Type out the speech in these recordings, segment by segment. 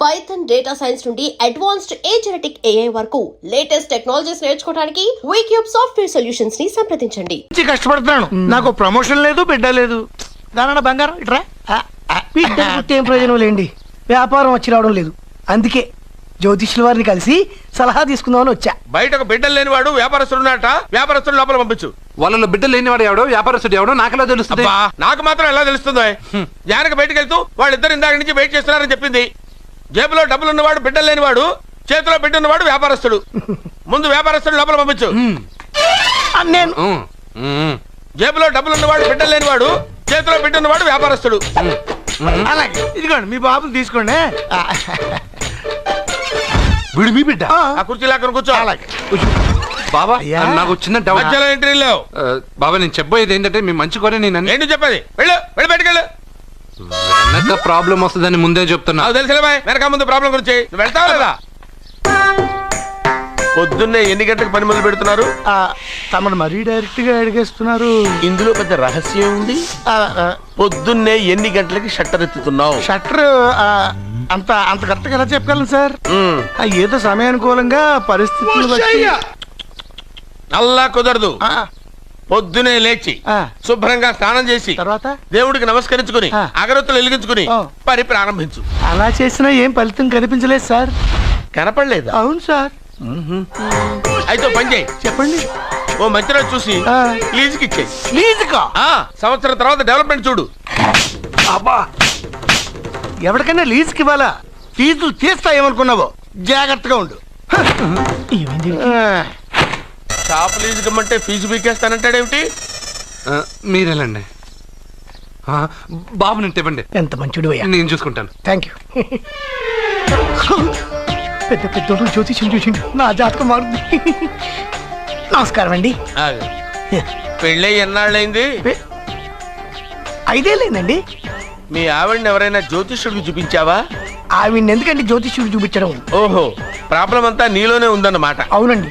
Python data science నుండి advanced genetic AI వరకు latest technologies నేర్చుకోవడానికి వీక్యూబ్ సాఫ్ట్వేర్ సొల్యూషన్స్ ని సంప్రదించండి. కష్టపడుతున్నాను, నాకు ప్రమోషన్ లేదు, బిడ్డ లేదు. దానన్న బంగారం ఇట్రా. బిడ్డ ఏం ప్రయోజనం లేండి, వ్యాపారం వచ్చి రావడం లేదు. అందుకే జ్యోతిష్యుల వారిని కలిసి సలహా తీసుకుందామని వచ్చా. బయటకు బిడ్డలు లేనివాడు వ్యాపారస్తుడు ఉన్నట, వ్యాపారస్తుడు లోపల పంపించు. వాళ్ళలో బిడ్డలు లేనివాడు ఎవడో వ్యాపారస్తుడు ఎవడో నాకెలా తెలుస్తుంది? నాకు మాత్రం ఎలా తెలుస్తుందో? జానకి బయటకు వెళ్తూ వాళ్ళిద్దరు ఇందాక నుంచి వెయిట్ చేస్తున్నారని చెప్పింది. జేబులో డబ్బులు ఉన్నవాడు బిడ్డలు లేనివాడు, చేతిలో బిడ్డ ఉన్నవాడు వ్యాపారస్తుడు. ముందు వ్యాపారస్తుడు లోపల పంపించు. నేను జేబులో డబ్బులు ఉన్నవాడు బిడ్డలు లేనివాడు, చేతిలో బిడ్డ ఉన్నవాడు వ్యాపారస్తుడు. అలాగే ఇదిగోండి మీ బాబుని తీసుకోండి. వీడు మీ బిడ్డ? ఆ కుర్చీలో అక్కడ కూర్చో. బాబా నాకు చిన్న డౌట్. మధ్యలో ఎంట్రీ లేవు. బాబా నేను చెప్పబోయేది ఏంటంటే మీ మంచి కోరే నేను ఏంటి చెప్పేది? వెళ్ళు వెళ్ళి బయటకెళ్ళు. వెనక ప్రాబ్లం వస్తుందని ముందే చెప్తున్నా. నాకు తెలుసులే బాయ్, వెనక ముందు ప్రాబ్లం గురించి. నువ్వు వెళ్తావా లేదా? పొద్దున్నే ఎన్ని గంటలకు పని మొదలు పెడుతున్నారు? తమను మరీ డైరెక్ట్ గా అడిగేస్తున్నారు. ఇందులో పెద్ద రహస్యం ఉంది. పొద్దున్నే ఎన్ని గంటలకి షట్టర్ ఎత్తుతున్నావు? షట్టర్ అంత అంత కరెక్ట్గా ఎలా చెప్పగలను సార్? ఏదో సమయానుకూలంగా పరిస్థితులు బట్టి. అల్లా కుదరదు. పొద్దునే లేచి శుభ్రంగా స్నానం చేసి తర్వాత దేవుడికి నమస్కరించుకుని అగరొత్తులు వెలిగించుకుని పని ప్రారంభించు. అలా చేసినా ఏం ఫలితం కనిపించలేదు సార్. కనపడలేదు? అవును సార్. అయితే పని చేయి. చెప్పండి. ఓ మంచి రోజు చూసి లీజుకి ఇచ్చేయి. లీజుకా? సంవత్సరం తర్వాత డెవలప్మెంట్ చూడు. అబ్బా, ఎవరికైనా లీజుకి ఇవ్వాలా? ఫీజులు తీస్తాయేమనుకున్నావో, జాగ్రత్తగా ఉండు. షాప్ లీజుకి ఇమ్మంటే ఫీజు పీకేస్తానంటాడేమిటి? మీరేలండి బాబు, నేను ఇవ్వండి. ఎంత మంచిడు అయ్యా, నేను చూసుకుంటాను. Thank you. పెద్ద పెద్దోడు జ్యోతిష్యం చూసిండు, నా జాతకం మారుంది. నమస్కారం అండి. పెళ్ళై ఎన్నాళ్ళైంది? 5 ఏళ్ళైందండి. మీ ఆవిడని ఎవరైనా జ్యోతిష్యుడికి చూపించావా? ఆవిడ ఎందుకండి జ్యోతిష్యుడు చూపించడం? ఓహో, ప్రాబ్లం అంతా నీలోనే ఉందన్నమాట. అవునండి,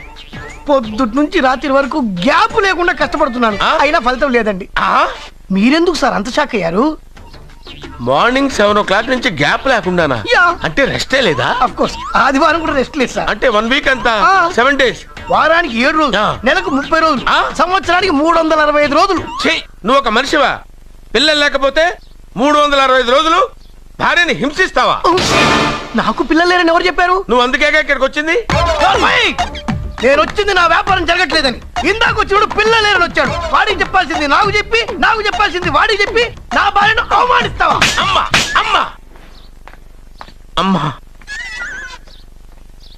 పొద్దుటి నుంచి రాత్రి వరకు గ్యాప్ లేకుండా కష్టపడుతున్నాను, అయినా ఫలితం లేదండి. మీరెందుకు సార్ అంత షాక్ అయ్యారు? మార్నింగ్ 7 o'clock నుంచి గ్యాప్ లేకుండానా? అంటే రెస్టే లేదా? ఆఫ్ కోర్స్, ఆదివారం కూడా రెస్ట్ లేదు సార్. అంటే 1 వీక్ అంతా 7 days. వారానికి 7 రోజులు, నెలకు 30 రోజులు, సంవత్సరానికి 365 రోజులు. నువ్వు ఒక మనిషివా? పిల్లలు లేకపోతే 365 రోజులు భార్యని హింసిస్తావా? నాకు పిల్లలు లేరని ఎవరు చెప్పారు? నువ్వు అందుకేగా ఇక్కడికి వచ్చింది. నేను వచ్చింది నా వ్యాపారం జరగట్లేదని. ఇందాక వచ్చినప్పుడు పిల్లలు లేరని వచ్చాడు. వాడికి చెప్పాల్సింది నాకు చెప్పి, నాకు చెప్పాల్సింది వాడికి చెప్పి నా భార్యను అవమానిస్తావా? అమ్మా అమ్మా అమ్మా,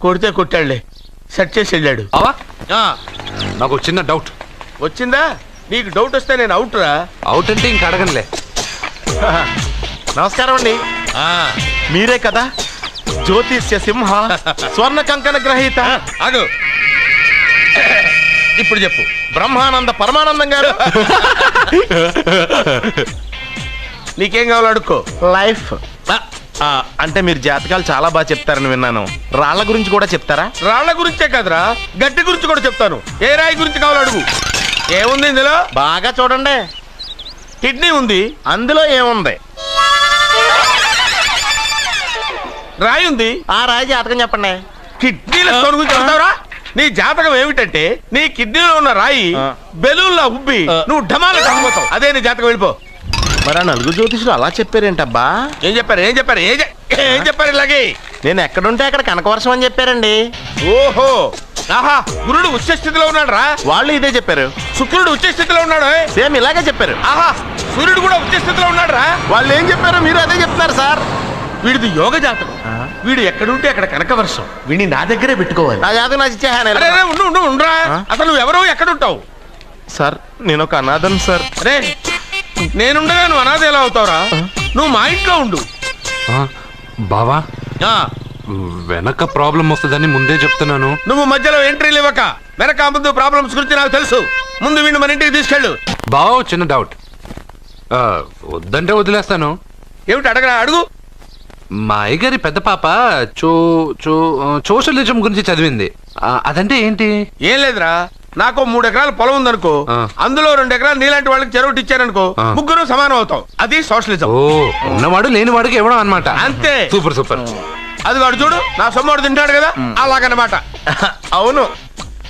కొడితే కొట్టాడులే, సెట్ చేసి వెళ్ళాడు. నాకు చిన్న డౌట్ వచ్చిందా? నీకు డౌట్ వస్తే నేను అవుట్ రా. అవుట్ అంటే ఇంక అడగనులే. నమస్కారం అండి. మీరే కదా జ్యోతిష్య సింహ స్వర్ణ కంకణ గ్రహీత? అగు, ఇప్పుడు చెప్పు. బ్రహ్మానంద పరమానందం గారు. నీకేం కావాలో అడుక్కో. లైఫ్ అంటే మీరు జాతకాలు చాలా బాగా చెప్తారని విన్నాను. రాళ్ల గురించి కూడా చెప్తారా? రాళ్ల గురించే కదరా, గట్టి గురించి కూడా చెప్తాను. ఏ రాయి గురించి కావాలో అడుగు. ఏముంది ఇందులో? బాగా చూడండి. కిడ్నీ ఉంది. అందులో ఏముంది? రాయి ఉంది. ఆ రాయి జాతకం చెప్పండి. కిడ్నీల స్టోన్ గురించి చెప్తావురా? నీ జాతకం ఏమిటంటే నీ కిడ్నీలో ఉన్న రాయి బెలూన్లా ఉబ్బి నువ్వు ఢమాల చచ్చిపోతావు. అదే నీ జాతకం. వెళ్ళిపో. మరి ఆ 4 జ్యోతిషులు అలా చెప్పారేంటబ్బా? ఏం చెప్పారు? ఏం చెప్పారు? ఏం చెప్పారు? ఇలాగే నేను ఎక్కడుంటే అక్కడ కనకవర్షం అని చెప్పారండి. ఓహో, ఆహా, గురుడు ఉచ్చ స్థితిలో ఉన్నాడు రా. వాళ్ళు ఇదే చెప్పారు. శుక్రుడు ఉచ్చ స్థితిలో ఉన్నాడు. సేమ్ ఇలాగే చెప్పారు. ఆహా, సూర్యుడు కూడా ఉచ్చ స్థితిలో ఉన్నాడు రా. వాళ్ళు ఏం చెప్పారో మీరు అదే చెప్తున్నారు సార్. వీడిది యోగ జాతకం. వీడు ఎక్కడుంటే అక్కడ కనకవర్షం. వీడిని నా దగ్గరే పెట్టుకోవాలి. నా జాతకం నాకు ఇచ్చేహాను. ఉండరా. అసలు నువ్వు ఎవరో ఎక్కడుంటావు? సార్ నేను ఒక అనాథం సార్. అరే, నేనుండగా నువ్వు అనాథ ఎలా అవుతావురా? నువ్వు మా ఇంట్లో ఉండు. బావా, వెనక ప్రాబ్లం వస్తుందని ముందే చెప్తున్నాను. నువ్వు మధ్యలో ఎంట్రీలు ఇవ్వక. వెనక ముందు ప్రాబ్లమ్స్ గురించి నాకు తెలుసు. ముందు వీడిని మన ఇంటికి తీసుకెళ్ళు. బావ, చిన్న డౌట్. వద్దంటే వదిలేస్తాను. ఏమిటి అడగరా? అడుగు. మా అయ్యగారి పెద్ద పాప సోషలిజం గురించి చదివింది. అదంటే ఏంటి? ఏం లేదురా, నాకు 3 ఎకరాల పొలం ఉందనుకో, అందులో 2 ఎకరాలు నీలాంటి వాళ్ళకి చెరువు ఇచ్చారనుకో, ముగ్గురు సమానం అవుతాం. అది సోషలిజం. ఉన్నవాడు లేనివాడికి ఇవ్వడం అన్నమాట. అంతే. Super super. అది వాడు చూడు నా సొమ్మడు తింటాడు కదా అలాగనమాట. అవును,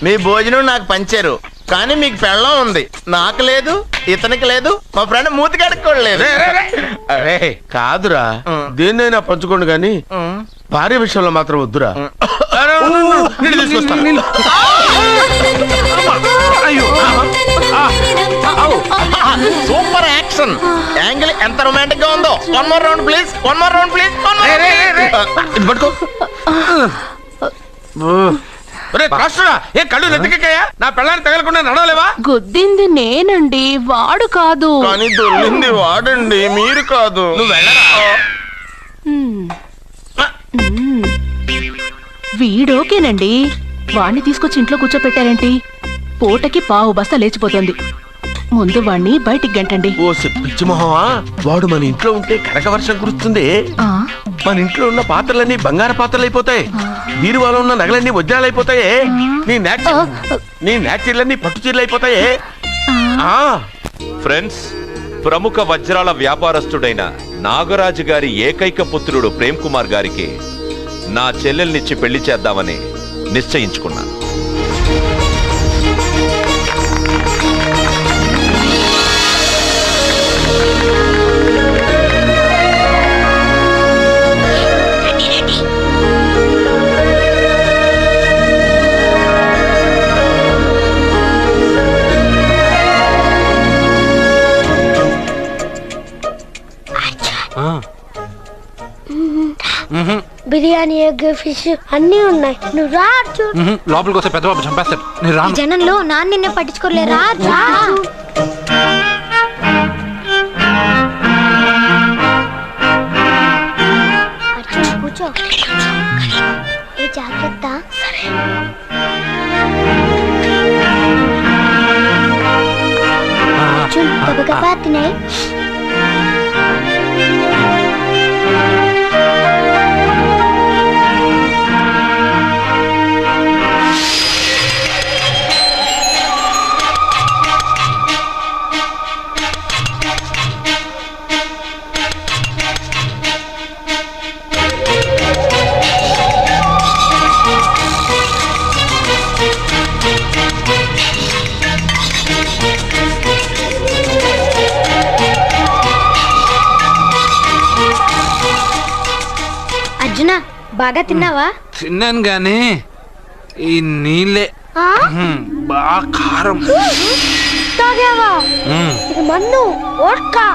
మీ భోజనం నాకు పంచారు, కానీ మీకు పెళ్ళం ఉంది, నాకు లేదు, ఇతనికి లేదు, మా ఫ్రెండ్ మూతి కడుక్కోలేదు. అరే కాదురా, దేన్నైనా పంచుకోండి కానీ భార్య విషయంలో మాత్రం వద్దురా. నీళ్ళు తీసుకొస్తాను. సూపర్ యాక్షన్ యాంగిల్ ఎంత రొమాంటిక్ గా ఉందో. One more round please, one more round please. ఇది పట్టుకో. ఒరే రాష్ట్రుడా, ఏ కళ్ళు నెత్తికెక్కాయా? నా పెళ్ళాన్ని తగలకుండా నడవలేవా? గుద్దింది నేనండి, వాడు కాదు. కానీ దొల్లింది వాడండి, మీరు కాదు. నువ్వు వెళ్ళరా. వీడోకేనండి, వాణ్ణి తీసుకొచ్చి ఇంట్లో కూర్చోపెట్టారేంటి? పూటకి పావు బస్తా లేచిపోతుంది. ముందు వాణ్ణి బయటికి గంటండి. ఓ పిచ్చి మొహమా, వాడు మన ఇంట్లో ఉంటే కనక వర్షం కురుస్తుంది. ఆ, మన ఇంట్లో ఉన్న పాత్రలన్నీ బంగారు పాత్రలు అయిపోతాయి, బీరువాలో ఉన్న నగలన్నీ వజ్రాలు అయిపోతాయి, నీ నాచీర్లన్నీ పట్టు చీరలు అయిపోతాయి. ఫ్రెండ్స్, ప్రముఖ వజ్రాల వ్యాపారస్తుడైన నాగరాజు గారి ఏకైక పుత్రుడు ప్రేమ్ కుమార్ గారికి నా చెల్లెల్నిచ్చి పెళ్లి చేద్దామని నిశ్చయించుకున్నాను. బిర్యానీ, ఎగ్, ఫిష్ అన్నీ ఉన్నాయి. నువ్వు రా అర్జున్. లోపలికి వస్తే పెద్ద బాబు చంపేస్తాడు. నేను ఈ రాను. జనంలో నాన్న నిన్నే పట్టించుకోలే. రా రా అర్జున్, కూర్చో. ఏ జాగ్రత్త. అర్జున్, గబగబా తినేయ్. అర్జున, బాగా తిన్నావా? తిన్నాను గానీ ఈ నీళ్ళే బాగా కారం. తాగావా? ఇది మన్ను ఓడ్కా.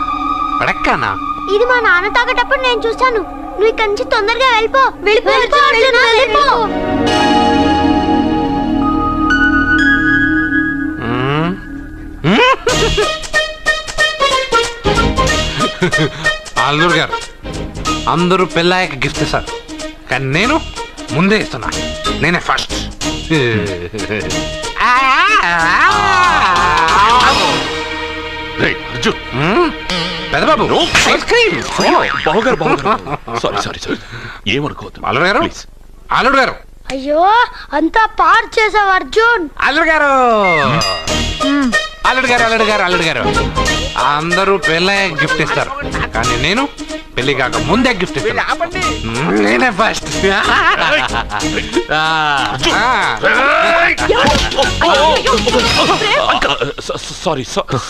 పడక్కనా? ఇది మా నాన్న తాగేటప్పుడు నేను చూశాను. నువ్వు ఇక్కడి నుంచి తొందరగా వెళ్ళిపో. వెళ్ళిపో అర్జున, వెళ్ళిపో. అల్లుడు గారు, అందరూ పెళ్ళాయక గిఫ్ట్ ఇస్తారు, కానీ నేను ముందే ఇస్తున్నా. నేనే ఫస్ట్. పెద్దబాబు, ఐస్ క్రీమ్. ఏమనుకోవద్దు. అల్లుడు గారు, అల్లుడు గారు, అయ్యో, అంతా పాడు చేసావు అర్జున్. అల్లుడు గారు, అల్లుడు గారు, అల్లుడు గారు, అల్లుడు గారు, అందరూ పెళ్ళాయక గిఫ్ట్ ఇస్తారు, కానీ నేను పెళ్లి కాక ముందే గిఫ్ట్ ఇస్తాను. నేనే ఫస్ట్.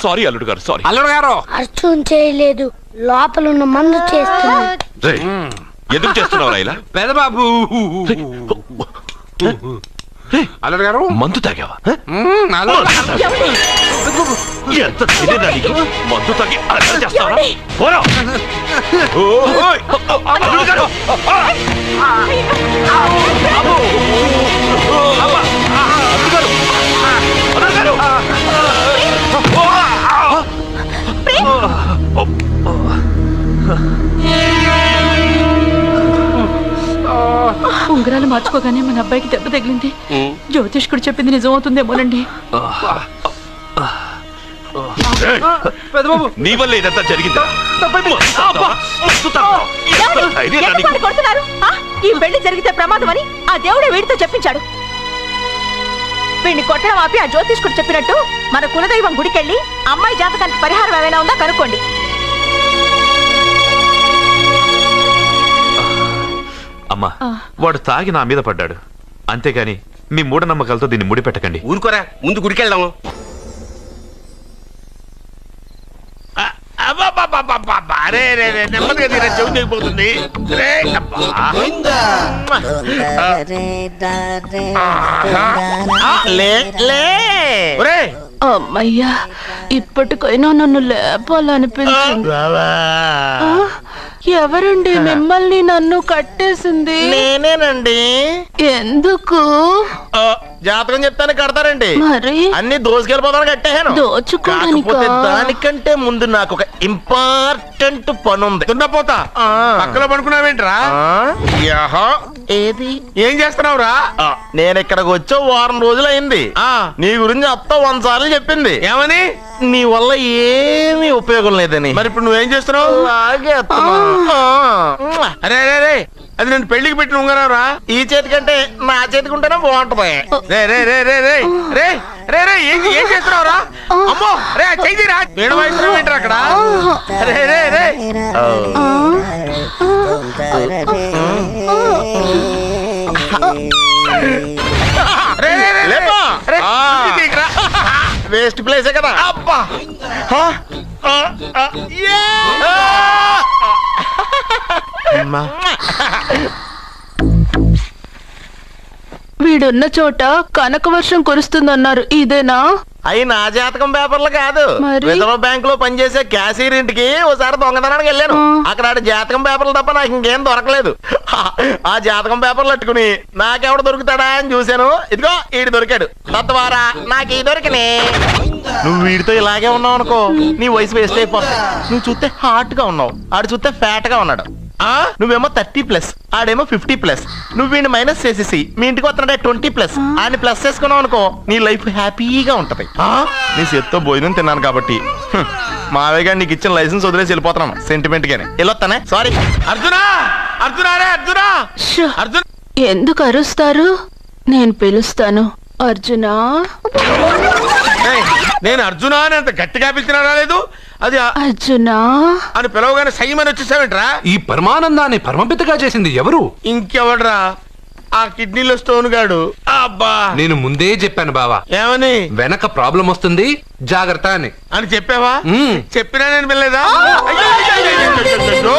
సారీ అల్లుడు గారు, సారీ. అల్లుడు గారు, అర్జున్ చేయలేదు, లోపల ఉన్న మందు చేస్తున్నాడు. ఎందుకు చేస్తున్నావు ఇలా? పెద్దబాబు, అల్లుడు గారు, మందు తాగావా? అల్లుడు ఎంత తెలియదా నీకు? మందు తాగి అలా చేస్తావా? పోరా! ఓయ్! అల్లుడు గారు! ఉంగరాలు మార్చుకోగానే మన అబ్బాయికి దెబ్బ తగిలింది. జ్యోతిష్కుడు చెప్పింది నిజమవుతుందేమోనండి. పెద్దబాబు, నీ వల్ల ఇదంతా జరిగిందా? ఈ పెళ్లి జరిగితే ప్రమాదం అని ఆ దేవుడే వీడితో చెప్పించాడు. వీడిని కొట్టడం ఆపి ఆ జ్యోతిష్కుడు చెప్పినట్టు మన కులదైవం గుడికెళ్ళి అమ్మాయి జాతకానికి పరిహారం ఏమైనా ఉందా కనుక్కోండి. అమ్మా వాడు తాగి నా మీద పడ్డాడు, అంతేగాని మీ మూఢనమ్మకాలతో దీన్ని ముడిపెట్టకండి. ఊరుకోరా, ముందు గుడికెళ్దాము. అరే రే రే, నెమ్మదిగా తీరా, చెవి తెగిపోతుంది. రే, అబ్బా. లే లే ఒరేయ్, అమ్మయ్యా, ఇప్పటికైనా నన్ను లేపాలనిపించింది. ఆ, ఎవరండి మిమ్మల్ని నన్ను కట్టేసింది? నేనేనండి. ఎందుకు? జాతకం చెప్తాను కడతారండి. మరి అన్ని దోసుకెళ్ళిపోతాను కట్టేహాను. దోచుకోవడానికా? కాకపోతే దానికంటే ముందు నాకు ఒక ఇంపార్టెంట్ పని ఉంది. దున్నపోతా పక్కలో పడుకున్నావేంట్రా? ఏది? ఏం చేస్తున్నావురా? నేను ఇక్కడికి వచ్చే వారం రోజులు అయింది. నీ గురించి అత్త 100 సార్లు చెప్పింది. ఏమని? నీ వల్ల ఏమీ ఉపయోగం లేదని. మరి ఇప్పుడు నువ్వేం చేస్తున్నావు? అలాగే అరే రే రే, అది నేను పెళ్లికి పెట్టిన ఉంగరావురా. ఈ చేతి కంటే నా చేతికి ఉంటేనే బాగుంటది. రే రే రే రే రే రే రే రే, ఏం చేస్తున్నావురా? అమ్మో, రే చెయ్యిరా. వేణ వయసు ఏంట్రా అక్కడ? రే రే రే రే రే రే లేపా. రే, ఇది ఇక్కడ. వేస్ట్ ప్లేసే కదా. అబ్బా, వీడున్న చోట కనక వర్షం కురుస్తుందన్నారు, ఇదేనా? అయి నా జాతకం పేపర్లు కాదు. మరి? రిజర్వ్ బ్యాంక్ లో పనిచేసే క్యాషియర్ ఇంటికి ఓసారి దొంగతనానికి వెళ్ళాను. అక్కడ ఆడ జాతకం పేపర్లు తప్ప నాకు ఇంకేం దొరకలేదు. ఆ జాతకం పేపర్లు పట్టుకుని నాకెవడు దొరుకుతాడా అని చూశాను. ఇదిగో ఈడు దొరికాడు. తద్వారా నాకు ఈ దొరికినే. నువ్వు వీడితో ఇలాగే ఉన్నావు అనుకో, నీ వయసు వేస్ట్ అయిపోతుంది. నువ్వు చూస్తే హాట్ గా ఉన్నావు, ఆడు చూస్తే ఫ్యాట్ గా ఉన్నాడు. నువ్వేమో 30+, ఆడేమో 50+. నువ్వు వీడిని మైనస్ చేసేసి మీ ఇంటికి వస్తున్నాడే 20+, ఆయన ప్లస్ చేసుకున్నావు అనుకో, నీ లైఫ్ హ్యాపీగా ఉంటది. నీ చేత్తో భోజనం తిన్నాను కాబట్టి మావయ్య గారు నీకు ఇచ్చిన లైసెన్స్ వదిలేసి వెళ్ళిపోతున్నాను సెంటిమెంట్ గానే. వెళ్ళొస్తానే. సారీ. అర్జునా, అర్జునా రే అర్జునా, షో, అర్జున. ఎందుకు అరుస్తారు? నేను పిలుస్తాను. అర్జునా. నేను అర్జునా అని అంత గట్టిగా పిలిచినా రాలేదు. అది అర్జునా అని పిలవగానే సైమని వచ్చేసావేంట్రా? ఈ పరమానందాన్ని పరమపితగా చేసింది ఎవరు? ఇంకెవడ్రా? ఆ కిడ్నీలో స్టోన్ గాడు. అబ్బా, నేను ముందే చెప్పాను బావా, ఏమని? వెనక ప్రాబ్లం వస్తుంది, జాగ్రత్త అని. అని చెప్పావా? మ్మ్. చెప్పినా నేను వెళ్ళలేదా? అయ్యో, అయ్యో, అయ్యో, అయ్యో,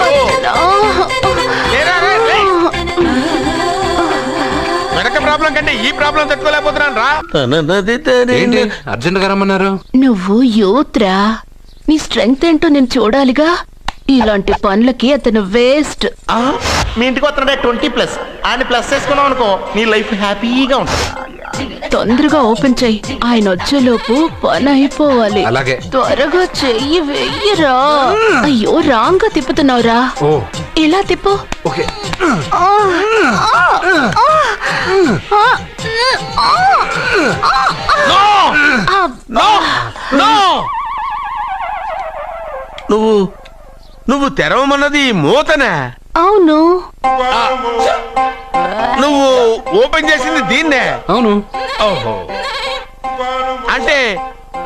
అయ్యో, లేరా, రే, లే. వెనక ప్రాబ్లం కంటే ఈ ప్రాబ్లం తట్టుకోలేకపోతున్నాను రా. ఏంటి అర్జెంట్ గా రమ్మన్నారు? నువ్వు యూత్రా, నీ స్ట్రెంగ్త్ ఏంటో నేను చూడాలిగా. ఇలాంటి పనులకి అతను వేస్ట్. మీ ఇంటికి వస్తున్నాడే 20+, ఆయన ప్లస్ చేసుకున్నావు అనుకో, నీ లైఫ్ హ్యాపీగా ఉంటుంది. తొందరగా ఓపెన్ చెయ్యి, ఆయన వచ్చేలోపు పని అయిపోవాలి. అలాగే. త్వరగా చెయ్యి వెయ్యరా. అయ్యో, రాంగ్ గా తిప్పుతున్నావురా. ఓ, ఇలా తిప్పు. ఓకే. నువ్వు తెరవమన్నది మూతనే. అవును. నువ్వు ఓపెన్ చేసింది దీన్నే. అవును. ఓహో, అంటే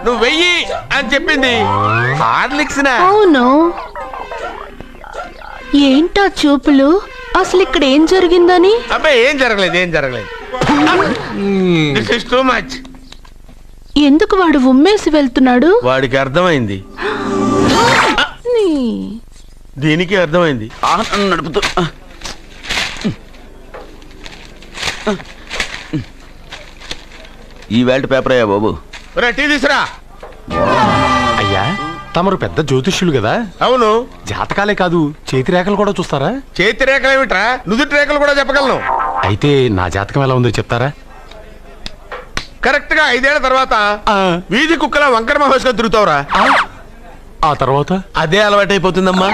నువ్వు వెయ్యి అని చెప్పింది హార్లిక్స్. అవును. ఏంటా చూపులు? అసలు ఇక్కడ ఏం జరిగిందని? అబ్బాయి, ఏం జరగలేదు, ఏం జరగలేదు. This is too much. ఎందుకు వాడు ఉమ్మేసి వెళ్తున్నాడు? వాడికి అర్థమైంది, దీనికి అర్థమైంది. నడుపుతూ ఈ వేల్ట్ పేపర్ అయ్యా బాబు. టీ తీసురా. అయ్యా, తమరు పెద్ద జ్యోతిష్యులు కదా. అవును. జాతకాలే కాదు, చేతి రేఖలు కూడా చూస్తారా? చేతి రేఖలు ఏమిట్రా, నుదుటి రేఖలు కూడా చెప్పగలను. అయితే నా జాతకం ఎలా ఉందో చెప్తారా? కరెక్ట్ గా 5 ఏళ్ల తర్వాత వీధి కుక్కల వంకర మహేష్గా తిరుగుతావురా. ఆ తర్వాత అదే అలవాటైపోతుందమ్మా.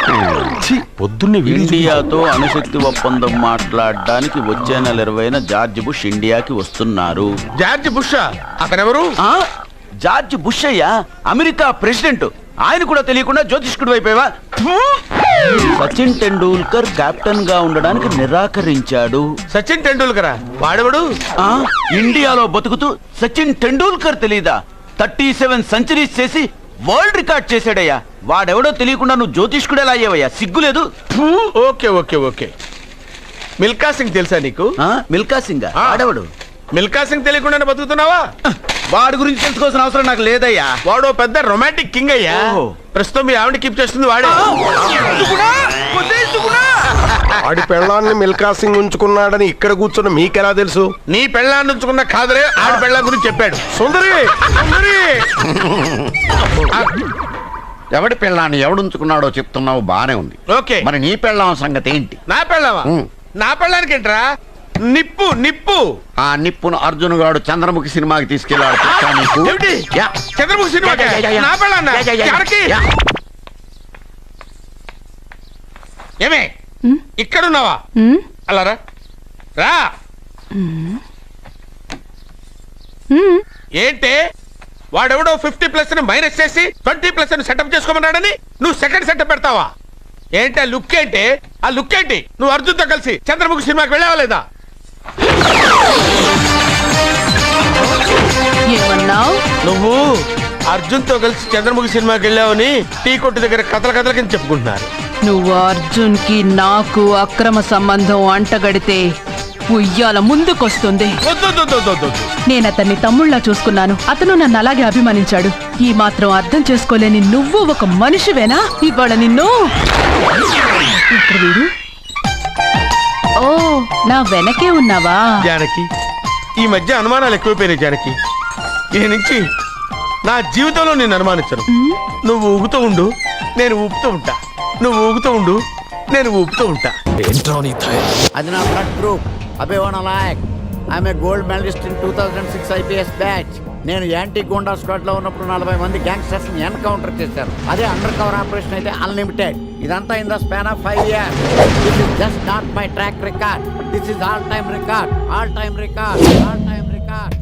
పొద్దున్నే ఇండియాతో అణుశక్తి ఒప్పందం మాట్లాడడానికి వచ్చే నెల 20న జార్జ్ బుష్ ఇండియాకి వస్తున్నారు. జార్జ్ బుష్ అతనెవరు? జార్జ్ బుష్ అయ్యా, అమెరికా ప్రెసిడెంట్. ఆయన కూడా తెలియకుండా జ్యోతిష్కుడు వైపోయావా? సచిన్ టెండూల్కర్ కెప్టెన్ గా ఉండడానికి నిరాకరించాడు. సచిన్ టెండూల్కరా? వాడెవడు? ఇండియాలో బతుకుతూ సచిన్ టెండూల్కర్ తెలీదా? 37 సెంచరీస్ చేసి వరల్డ్ రికార్డ్ చేశాడయ్యా. వాడెవడో తెలియకుండా నువ్వు జ్యోతిష్కుడు ఎలా అయ్యావయ్యా? సిగ్గులేదు. Okay okay okay, Milkha Singh తెలుసా నీకు? మిల్కా సింగ్ ఆ. ఆడవడు. మిల్కా సింగ్ తెలియకుండానే బతుకుతున్నావా? వాడి గురించి తెలుసుకోవాల్సిన అవసరం నాకు లేదయ్యా. వాడు ఓ పెద్ద రొమాంటిక్ కింగ్ అయ్యా. ఓహో. ప్రస్తుతం మీ ఆవిడ కీప్ చేస్తుంది వాడే. వాడి పెళ్ళాన్ని మిల్కా సింగ్ ఉంచుకున్నాడని ఇక్కడ కూర్చున్న మీకెలా తెలుసు? నీ పెళ్ళాన్ని ఉంచుకున్న కాదరే ఆడి పెళ్ళాం గురించి చెప్పాడు. సుందరి సుందరి ఎవడి పెళ్ళాన్ని ఎవడుంచుకున్నాడో చెప్తున్నావు బానే ఉంది. ఓకే, మరి నీ పెళ్ళాం సంగతి ఏంటి? నా పెళ్ళావా? నా పెళ్ళానికి ఏంట్రా? నిప్పు నిప్పు. ఆ నిప్పును అర్జున్ గాడు చంద్రముఖి సినిమాకి తీసుకెళ్ళాడు. తెలుసా నీకు? ఏమిటి? యా. చంద్రముఖి సినిమా నా పెళ్ళాన్న ఎవరికి? ఏమే ఇక్కడున్నావా? అలా రా రా. ఏంటి వాడెవడో 50+ మైనస్ చేసి 20+ సెటప్ చేసుకోమన్నాడని నువ్వు సెకండ్ సెటప్ పెడతావా? ఏంటి ఆ లుక్ ఏంటి? ఆ లుక్ ఏంటి? నువ్వు అర్జున్తో కలిసి చంద్రముఖి సినిమాకి వెళ్ళావా లేదా? నువ్వు అర్జున్తో కలిసి చంద్రముఖి సినిమాకి వెళ్ళావని టీ కొట్టు దగ్గర కథల కింద చెప్పుకుంటున్నారు. నువ్వు అర్జున్ కి నాకు అక్రమ సంబంధం అంటగడితే ఉయ్యాల ముందుకొస్తుంది. నేను అతన్ని తమ్ముళ్ళ చూసుకున్నాను. అతను నన్ను అలాగే అభిమానించాడు. ఈ మాత్రం అర్థం చేసుకోలేని నువ్వు ఒక మనిషివేనా? ఇవాళ నిన్ను వీడు. ఓ, నా వెనకే ఉన్నావా? జానకి, ఈ మధ్య అనుమానాలు ఎక్కువైపోయినాయి జానకి. ఈ నుంచి నా జీవితంలో నేను అనుమానించను. నువ్వు ఊగుతూ ఉండు, నేను ఊపుతూ ఉంటా. నువ్వు ఊగుతూ ఉండు, నేను ఊపుతూ ఉంటా. అది నా blood group. I'm a gold medalist in 2006 IPS batch. నేను యాంటీ గోండా స్క్వాడ్ లో ఉన్నప్పుడు 40 మంది గ్యాంగ్స్టర్స్ ని ఎన్కౌంటర్ చేశారు. అదే అండర్ కవర్ ఆపరేషన్ అయితే అన్లిమిటెడ్. ఇదంతా in the span of 5 years. This is just not my track record. This is all time record. All time record. All time record.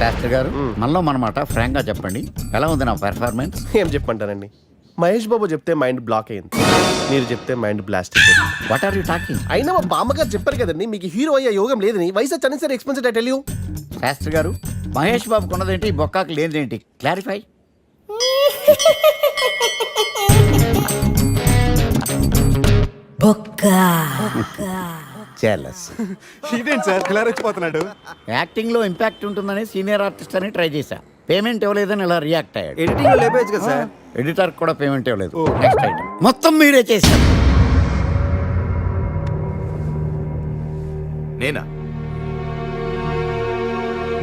Shastri గారు, మనలో మనమాట ఫ్రాంక్ గా చెప్పండి, ఎలా ఉంది నా పెర్ఫార్మెన్స్? ఏం చెప్పంటానండి, మహేష్ బాబు చెప్తే మైండ్ బ్లాక్ అయింది, మీరు చెప్తే మైండ్ బ్లాస్ట్ అయిపోయింది. What are you talking? అయినా మా బామ్మగారు చెప్పారు కదండి మీకు హీరో అయ్యే యోగం లేదని. వయసు సరే expensive I tell you. Shastri గారు, మహేష్ బాబుకు ఉన్నదేంటి, బొక్కాకు లేనిదేంటి? క్లారిఫై. ఇదేంటి సార్ ఇలా రెచ్చిపోతున్నాడు? యాక్టింగ్ లో ఇంపాక్ట్ ఉంటుందని సీనియర్ ఆర్టిస్ట్ అని ట్రై చేశా. పేమెంట్ ఇవ్వలేదని ఇలా రియాక్ట్ అయ్యాడు. ఎడిటింగ్ లో లేపేయచ్చు కదా సార్. ఎడిటర్ కూడా పేమెంట్ ఇవ్వలేదు. నెక్స్ట్ ఐటమ్ మొత్తం మీరే చేశారు. నేనా?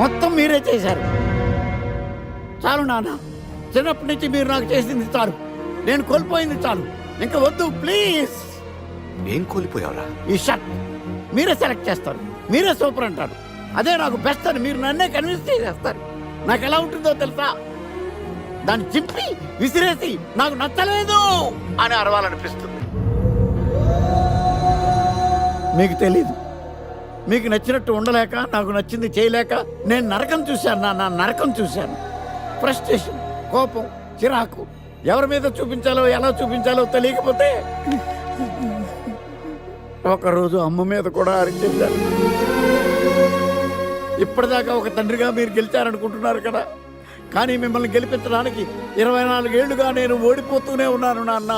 మొత్తం మీరే చేశారు. చాలు నాన్న, చిన్నప్పటి నుంచి మీరు నాకు చేసింది చాలు. నేను కోల్పోయింది చాలు. ఇంకా వద్దు ప్లీజ్. ఏం కోల్పోయావురా? ఈ షర్ట్ మీరే సెలెక్ట్ చేస్తారు, మీరే సూపర్ అంటారు. అదే నాకు బెస్ట్ అని మీరు నన్నే కన్విన్స్ చేసేస్తారు. నాకు ఎలా ఉంటుందో తెలుసా? దాన్ని చింపి విసిరేసి నాకు నచ్చలేదు అని అరవాలనిపిస్తుంది. మీకు తెలీదు, మీకు నచ్చినట్టు ఉండలేక, నాకు నచ్చింది చేయలేక నేను నరకం చూశాను. నా నరకం చూశాను. ఫ్రస్ట్రేషన్, కోపం, చిరాకు, ఎవరి మీద చూపించాలో ఎలా చూపించాలో తెలియకపోతే ఒకరోజు అమ్మ మీద కూడా అరిచేశాను. ఇప్పటిదాకా ఒక తండ్రిగా మీరు గెలిచారనుకుంటున్నారు కదా, కానీ మిమ్మల్ని గెలిపించడానికి 24 ఏళ్లుగా నేను ఓడిపోతూనే ఉన్నాను నాన్న.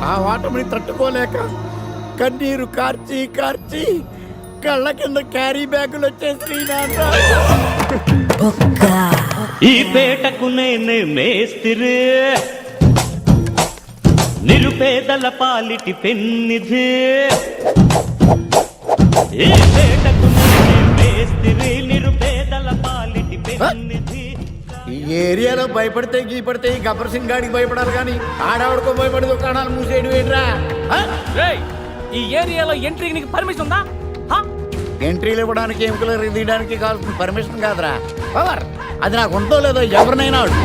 ఆ ఓటమిని తట్టుకోలేక కన్నీరు కార్చి కార్చి కళ్ళ కింద క్యారీ బ్యాగులు వచ్చేసి నాన్న. ఈ పేటకు నేనే మేస్తిరి, నిరుపేదల పాలిటి పెన్నిధి. ఈ పేటకు నేనే మేస్తిరి, నిరుపేదల పాలిటి పెన్నిధి. ఈ ఏరియాలో భయపడితే గీపడితే ఈ గబ్బర్ సింగ్ గాడికి భయపడాలి, కానీ ఆడవాడికో భయపడి దుకాణాలు మూసేయడం ఏంట్రా? ఈ ఏరియాలో ఎంట్రీకి నీకు పర్మిషన్ ఉందా? ఎంట్రీలు ఇవ్వడానికి, ఎముకలు తీయడానికి కావాల్సిన పర్మిషన్ కాదురా, పవర్. అది నాకు ఉందో లేదో ఎవరినైనా అడుగు.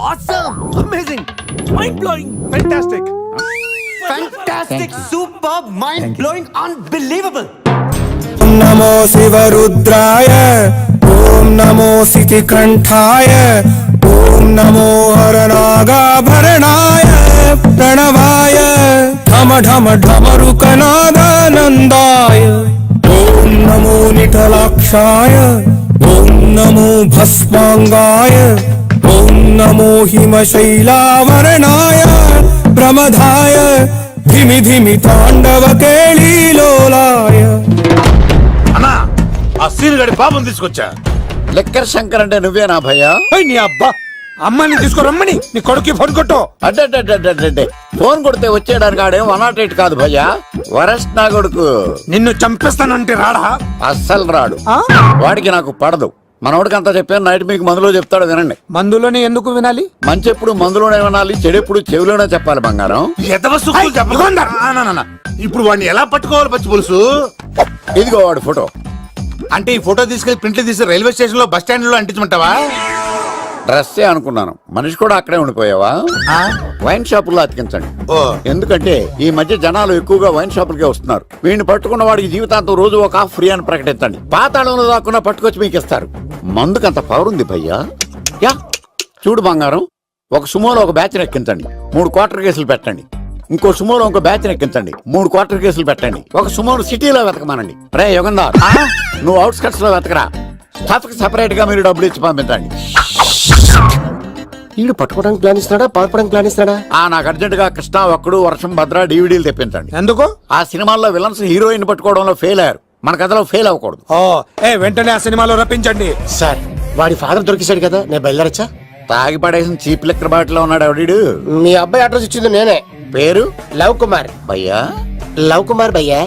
Awesome! Amazing! Mind-blowing! Fantastic! Fantastic! Superb! Mind-blowing! Unbelievable! Om Namo Sivarudraya, Om Namo Sitikanthaya, Om Namo Haranagabharanaya, Pranavaya, Dhama Dhama Dhamarukanada Nandaya. ఓం నమో నిఠలాక్షాయ ఓం నమో భస్మాంగాయ ఓం నమో హిమశైలావరణాయ ప్రమదాయ ధిమి ధిమి తాండవ కేళీలోలాయ. అన్నా ఆ సీన్ గడి పాపం తీసుకొచ్చా. లెక్కర్ శంకర్ అంటే నువ్వేనా భయ్యా? నీ అబ్బా అమ్మని తీసుకురమ్మని నీ కొడుకు ఫోన్ కొట్టు. అడ్డే ఫోన్ కొడితే వచ్చేయడానికి ఆడేం 108 కాదు భయ్యా, వరస్ట్ నా కొడుకు. నిన్ను చంపేస్తానంటే రాడా? అస్సలు రాడు. వాడికి నాకు పడదు. మనోడికి అంతా చెప్పాను, నైట్ మీకు మందులో చెప్తాడు వినండి. మందులోనే ఎందుకు వినాలి? మంచి ఎప్పుడు మందులోనే వినాలి, చెడెప్పుడు చెవిలోనే చెప్పాలి బంగారం. ఇప్పుడు వాడిని ఎలా పట్టుకోవాలి పచ్చి పులుసు? ఇదిగో వాడు ఫోటో. అంటే ఈ ఫోటో తీసుకెళ్లి ప్రింట్లు తీసి రైల్వే స్టేషన్ లో బస్ స్టాండ్ లో అంటించమంటావా? డ్రెస్సే అనుకున్నాను, మనిషి కూడా అక్కడే ఉండిపోయావా? వైన్ షాపుల్లో అతికించండి. ఎందుకంటే ఈ మధ్య జనాలు ఎక్కువగా వైన్ షాపులకే వస్తున్నారు. వీడిని పట్టుకున్న వాడికి జీవితాంతం రోజు ఒక ఆఫ్ ఫ్రీ అని ప్రకటించండి. పాతాళంలో దాక్కున్నా పట్టుకొచ్చి మీకు ఇస్తారు. మందుకు అంత పవర్ ఉంది భయ్యా. యా చూడు బంగారం, ఒక సుమోలో ఒక బ్యాచ్ ఎక్కించండి, 3 క్వార్టర్ కేసులు పెట్టండి. ఇంకో సుమోలో ఇంకో బ్యాచ్ ఎక్కించండి, 3 క్వార్టర్ కేసులు పెట్టండి. ఒక సుమోను సిటీలో వెతకమానండి. రే యుగంధర్, నువ్వు అవుట్స్కట్స్ లో వెతకరా. స్టాఫ్ కి సెపరేట్ గా మీరు డబ్బులు ఇచ్చి పంపించండి. వీడు పట్టుకోవడానికి ప్లాన్ ఇస్తున్నాడా, పాల్పడానికి ప్లాన్ ఇస్తున్నాడా? నాకు అర్జెంట్ గా కృష్ణ ఒక్కడు, వర్షం, భద్ర డివిడీలు తెప్పించండి. ఎందుకు? ఆ సినిమాల్లో విలన్స్ హీరోయిన్ పట్టుకోవడంలో ఫెయిల్ అయ్యారు, మన కథలో ఫెయిల్ అవ్వకూడదు. వెంటనే ఆ సినిమాలో రప్పించండి. సార్ వాడి ఫాదర్ దొరికేశాడు కదా, నేను బయలుదేరచ్చా? తాగి పడేసిన చీప్ లెక్కర్ బాటిలో ఉన్నాడు ఎవడీడు. మీ అబ్బాయి అడ్రస్ ఇచ్చింది నేనే. పేరు లవ్ కుమార్ భయ్యా. లవ్ కుమార్ భయ్యా.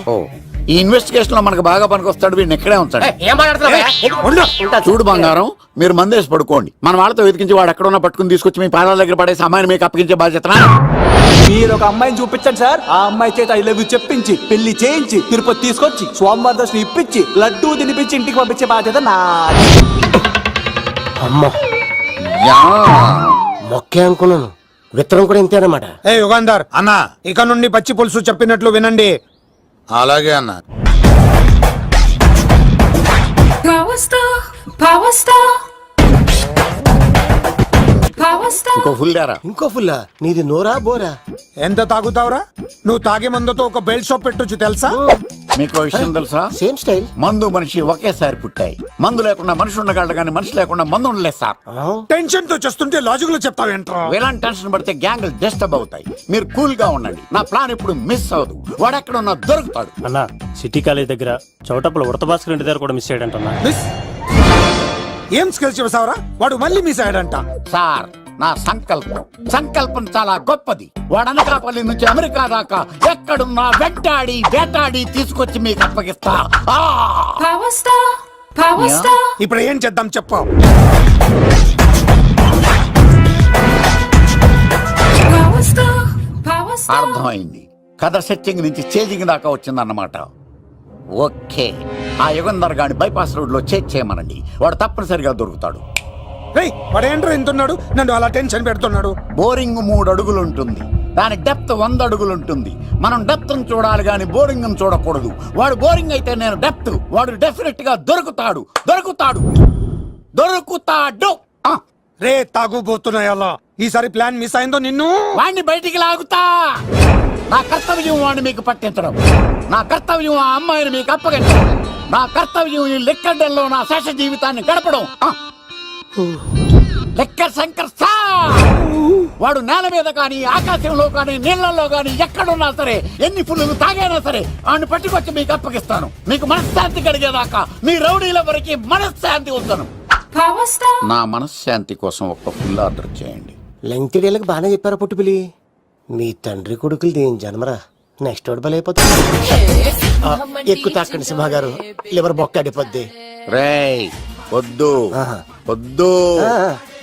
ఈ ఇన్వెస్టిగేషన్ లో మనకు బాగా పనికొస్తాడు, వీడిని ఎక్కడే ఉంచండి. ఏం మాట్లాడుతున్నావు? చూడు బంగారం, మీరు మందేసి పడుకోండి. మన వాళ్ళతో వెతికించి వాడు ఎక్కడ ఉన్నా పట్టుకుని తీసుకొచ్చి మీ పాదాల దగ్గర పడేసి అమ్మాయిని మీకు అప్పగించే బాధ్యత. మీరు ఒక అమ్మాయిని చూపించండి సార్. ఆ అమ్మాయి చేత ఐ లవ్ యూ చెప్పించి పెళ్లి చేయించి తిరుపతి తీసుకొచ్చి స్వామివారి దర్శనం ఇప్పించి లడ్డూ తినిపించి ఇంటికి పంపించే బాధ్యత నాది. అమ్మో మొక్కే అనుకున్నాను, విత్తనం కూడా ఇంతేనమాట. యుగంధర్ అన్న, ఇక నుండి పచ్చి పులుసు చెప్పినట్లు వినండి. అలాగే అన్న. ఇంకో ఫుల్ దారా. ఇంకో ఫుల్లా? నీది నోరా బోరా? ఎంత తాగుతావురా? నువ్వు తాగే మందుతో ఒక బెల్ట్ షాప్ పెట్టొచ్చు తెలుసా? మీకు విషయం తెలుసా? Same style. మందు మనిషి ఒకేసారి పుట్టాయి. మందు లేకుండా మనిషి ఉండగలడు కానీ మనిషి లేకుండా మందు ఉండలేదు సార్. టెన్షన్ తో చేస్తుంటే లాజిక్ లో చెప్తావేంట్రా? ఎలాంటి టెన్షన్ పడితే గ్యాంగ్లు డిస్టర్బ్ అవుతాయి. మీరు కూల్ గా ఉండండి, నా ప్లాన్ ఇప్పుడు మిస్ అవ్వదు. వాడు ఎక్కడ ఉన్నా దొరుకుతాడు. అన్నా సిటీ కాలేజ్ దగ్గర చౌటప్పుల ఉడత భాస్కర్ ఇంటి దగ్గర కూడా మిస్ అయ్యాడంటున్నా. ఏం స్కిల్స్ చేసావరా? వాడు మళ్ళీ మిస్ అయ్యాడంట. సార్ నా సంకల్పం చాలా గొప్పది. వాడు అనకాపల్లి నుంచి అమెరికా దాకా ఎక్కడున్నా వెంటాడి వేటాడి తీసుకొచ్చి మీకు అప్పగిస్తా. ఇప్పుడు ఏం చేద్దాం చెప్పు. అర్థమైంది. కథ సెట్టింగ్ నుంచి చేజింగ్ దాకా వచ్చిందన్నమాట. ఓకే, ఆ యుగంధర్ గాని బైపాస్ రోడ్ లో చెక్ చేయమనండి, వాడు తప్పనిసరిగా దొరుకుతాడు. వాడేంట్రా ఇంటున్నాడు, నన్ను అలా టెన్షన్ పెడుతున్నాడు. బోరింగ్ 3 అడుగులు ఉంటుంది, దాని డెప్త్ 100 అడుగులు ఉంటుంది. మనం డెప్త్ చూడాలి గాని బోరింగ్ చూడకూడదు. వాడు బోరింగ్ అయితే నేను డెప్త్. వాడు డెఫినెట్ గా దొరుకుతాడు. రే తాగుబోతున్నాయా, ఈసారి ప్లాన్ మిస్ అయిందో నిన్ను వాడిని బయటికి లాగుతా. నా కర్తవ్యం వాడిని మీకు పట్టించడం, నా కర్తవ్యం ఆ అమ్మాయిని మీకు అప్పగించడం, నా కర్తవ్యం ఈ లెక్కడ్డల్లో నా శేష జీవితాన్ని గడపడం. లెక్కర్ శంకర్ సార్, వాడు నేల మీద కానీ ఆకాశంలో కానీ నీళ్లలో కానీ ఎక్కడున్నా సరే, ఎన్ని ఫుల్లు తాగైనా సరే వాడిని పట్టుకొచ్చి మీకు అప్పగిస్తాను. మీకు మనశ్శాంతి కలిగేదాకా మీ రౌడీల వరకు మనశ్శాంతి ఉంచను. నా మనశ్శాంతి కోసం ఒక ఫుల్ ఆర్డర్ చేయండి. లెంగ్త్ డేలకు బాగానే చెప్పారా పుట్టుపిలి? మీ తండ్రి కొడుకులు దేని జన్మరా, నెక్స్ట్ ఓడి బలైపోతుంది. ఎక్కువ తాకండి సింహ గారు, లివర్ బొక్క అడిపోద్ది. రేయ్ వద్దు వద్దు,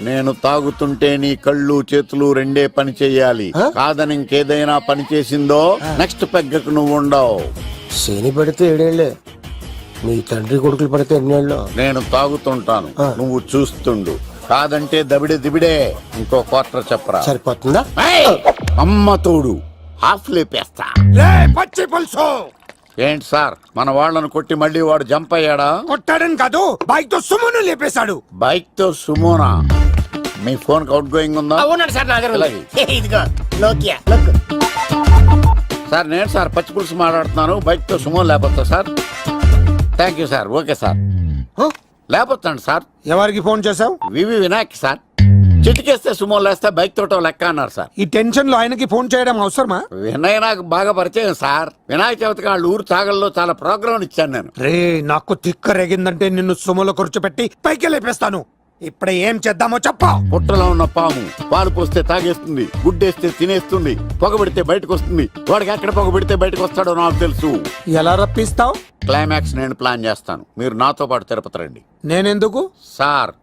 నేను తాగుతుంటే నీ కళ్ళు చేతులు రెండే పని చెయ్యాలి. కాదని ఇంకేదైనా పని చేసిందో నెక్స్ట్ పెగ్గకు నువ్వు ఉండవు. శని పడితే 7 ఏళ్ళే, మీ తండ్రి కొడుకులు పడితే 8 ఏళ్ళు. నేను తాగుతుంటాను, నువ్వు చూస్తుండు. కాదంటే దబిడే దిబిడే. ఇంకో క్వార్టర్ చెప్పరా? సరిపోతుందా? అమ్మ తోడు హాఫ్ లేపేస్తా. పచ్చి పులుసు ఏంటి సార్, మన వాళ్ళను కొట్టి మళ్ళీ వాడు జంప్ అయ్యాడా? కొట్టాడని కాదు, బైక్ తో సుమోను లేపేశాడు. బైక్ తో సుమోనా? మీ ఫోన్ అవుట్ గోయింగ్ ఉందా? సార్ నేను సార్ పచ్చి పులుసు మాట్లాడుతున్నాను. బైక్ తో సుమో లేకపోతా sir. Thank you sir. Okay sir. లేకపోతాను సార్. ఎవరికి ఫోన్ చేసావు? V V Vinayak sir. చిటికేస్తే సుమో లేస్తే బైక్ తోటో లెక్క అన్నారు సార్. ఈ టెన్షన్ లో ఆయనకి ఫోన్ చేయడం అవసరమా? వినయ్ నాకు బాగా పరిచయం సార్. వినాయక చవితికి వాళ్ళ ఊరు చాగల్లో చాలా ప్రోగ్రాం ఇచ్చాను నేను. రే నాకు తిక్క రేగిందంటే నిన్ను సుమలో కూర్చోపెట్టి పైకి లేపేస్తాను. ఇప్పుడే ఏం చేద్దామో చెప్పా. పుట్టలో ఉన్న పాము పాలు పోస్తే తాగేస్తుంది, గుడ్డేస్తే తినేస్తుంది, పొగబెడితే బయటకు వస్తుంది. వాడికి ఎక్కడ పొగబెడితే బయటకు వస్తాడో నాకు తెలుసు. ఎలా రప్పిస్తావు? క్లైమాక్స్ నేను ప్లాన్ చేస్తాను. మీరు నాతో పాటు తిరుపతి రండి. నేనెందుకు? సార్,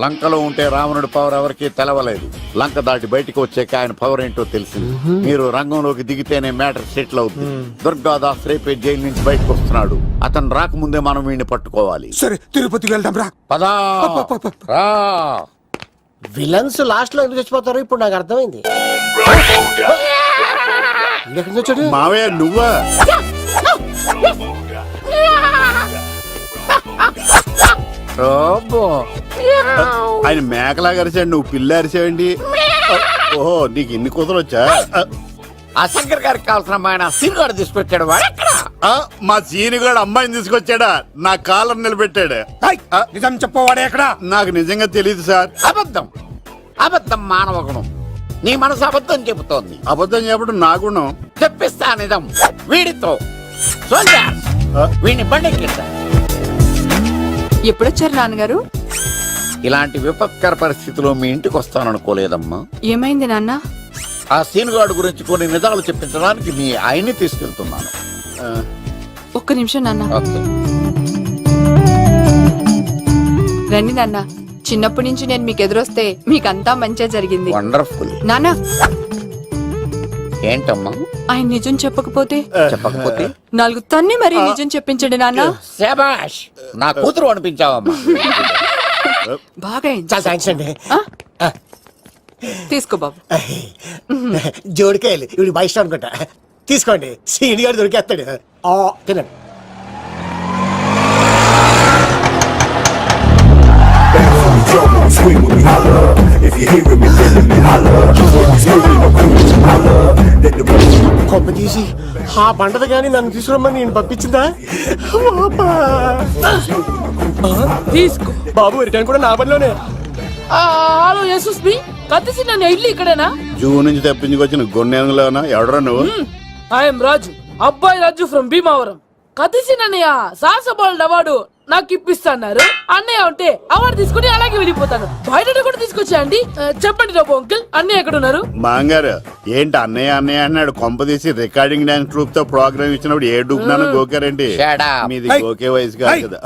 లంకలో ఉంటే రావణుడి పవర్ ఎవరికి తెలవలేదు. లంక దాటి బయటకు వచ్చాక ఆయన పవర్ ఏంటో తెలిసింది. మీరు రంగంలోకి దిగితేనే మ్యాటర్ సెటిల్ అవుతుంది. దుర్గాదాస్ రేపే జైలు నుంచి బయటకు వస్తున్నాడు. అతను రాకముందే మనం వీడిని పట్టుకోవాలి. సరే తిరుపతికి వెళ్దాం రా. పదా రా. విలన్స్ లాస్ట్ లో ఎందుకు చచ్చిపోతారు ఇప్పుడు నాకు అర్థమైంది. మావయ్య నువ్వా? ఆయన మేకలా అరిచాడు, నువ్వు పిల్ల అరిచావండి. ఓహో, నీకు ఇన్ని కూతురు వచ్చా? ఆ శంకర్ గారికి కావాల్సిన అమ్మాయి సీనుగాడు తీసుకొచ్చాడు. మా సీనుగాడు అమ్మాయిని తీసుకొచ్చాడా? నా కాలర్ నిలబెట్టాడు. నిజం చెప్పవాడే ఎక్కడ? నాకు నిజంగా తెలియదు సార్. అబద్ధం అబద్ధం మానవ గుణం. నీ మనసు అబద్ధం చెబుతోంది. అబద్ధం చెప్పడం నా గుణం. చెప్పిస్తా నిజం వీడితో. వీడిని బండెక్కిస్తా. ఎప్పుడొచ్చారు నాన్నగారు? ఇలాంటి విపత్కర పరిస్థితిలో మీ ఇంటికి వస్తాననుకోలేదమ్మా. ఏమైంది నాన్న? ఆ సీనుగాడు గురించి కొన్ని నిజాలు చెప్పించడానికి మీ ఆయన్ని తీసుకెళ్తున్నాను. ఒక్క నిమిషం నాన్న. రండి నాన్న. చిన్నప్పటి నుంచి నేను మీకు ఎదురొస్తే మీకంతా మంచిగా జరిగింది. వండర్ఫుల్. నాన్న, ఏంటమ్మా? ఆయన నిజం చెప్పకపోతే 4 తన్ని మరి నిజం చెప్పించండి నాన్న. శభాష్, నా కూతురు అనిపించావమ్మా. బాగా థ్యాంక్స్ అండి. తీసుకో బాబు. జోడికాయలు ఇవి బయట అనుకుంటా. తీసుకోండి, సీని గారు దొరికేస్తాడు. తినండి. కొమ్మ తీసి ఆ పంటది కానీ నన్ను తీసుకురమ్మని నేను పంపించిందా? తీసుకో బాబు, రిటర్న్ కూడా నా పనిలోనే. హలో యశస్ బి, కత్తిసి నన్ను ఇల్లు ఇక్కడేనా? జూ నుంచి తప్పించుకొచ్చిన గొన్నెలోనా? ఎవడరా నువ్వు? ఐఎమ్ రాజు, అబ్బాయి రాజు ఫ్రమ్ భీమావరం. కత్తిసి నన్నయ్య సాహసబాల్ అవార్డు నాకు ఇప్పిస్తున్నారు. అన్నయ్య ఉంటే అవార్డు తీసుకుని అలాగే వెళ్ళిపోతాను. బయట కూడా తీసుకొచ్చా అండి. చెప్పండి రాబు అంకుల్, అన్నయ్య ఎక్కడ ఉన్నారు? మాంగారు ఏంటి అన్నయ్య అన్నయ్య అన్నాడు? కొంప తీసి రికార్డింగ్ డాన్స్ ట్రూప్ తో ప్రోగ్రామ్ ఇచ్చినప్పుడు ఏ డూబ్నాను గోకారండి. మీది గోకే వయసు కాదు కదా.